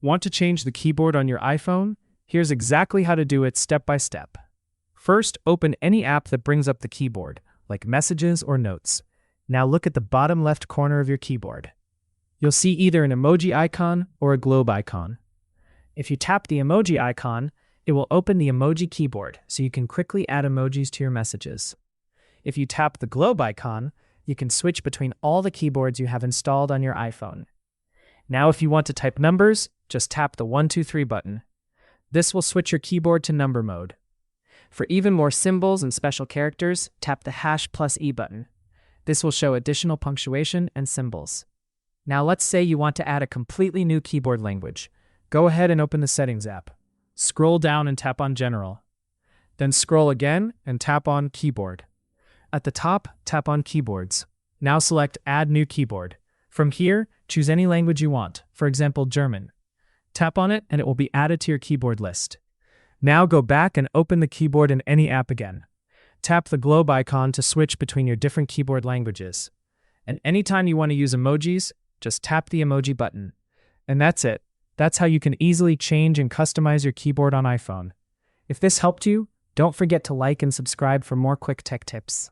Want to change the keyboard on your iPhone? Here's exactly how to do it step by step. First, open any app that brings up the keyboard, like Messages or Notes. Now look at the bottom left corner of your keyboard. You'll see either an emoji icon or a globe icon. If you tap the emoji icon, it will open the emoji keyboard so you can quickly add emojis to your messages. If you tap the globe icon, you can switch between all the keyboards you have installed on your iPhone. Now if you want to type numbers, just tap the 1, 2, 3 button. This will switch your keyboard to number mode. For even more symbols and special characters, tap the #+E button. This will show additional punctuation and symbols. Now let's say you want to add a completely new keyboard language. Go ahead and open the Settings app. Scroll down and tap on General. Then scroll again and tap on Keyboard. At the top, tap on Keyboards. Now select Add New Keyboard. From here, choose any language you want, for example, German. Tap on it and it will be added to your keyboard list. Now go back and open the keyboard in any app again. Tap the globe icon to switch between your different keyboard languages. And anytime you want to use emojis, just tap the emoji button. And that's it. That's how you can easily change and customize your keyboard on iPhone. If this helped you, don't forget to like and subscribe for more quick tech tips.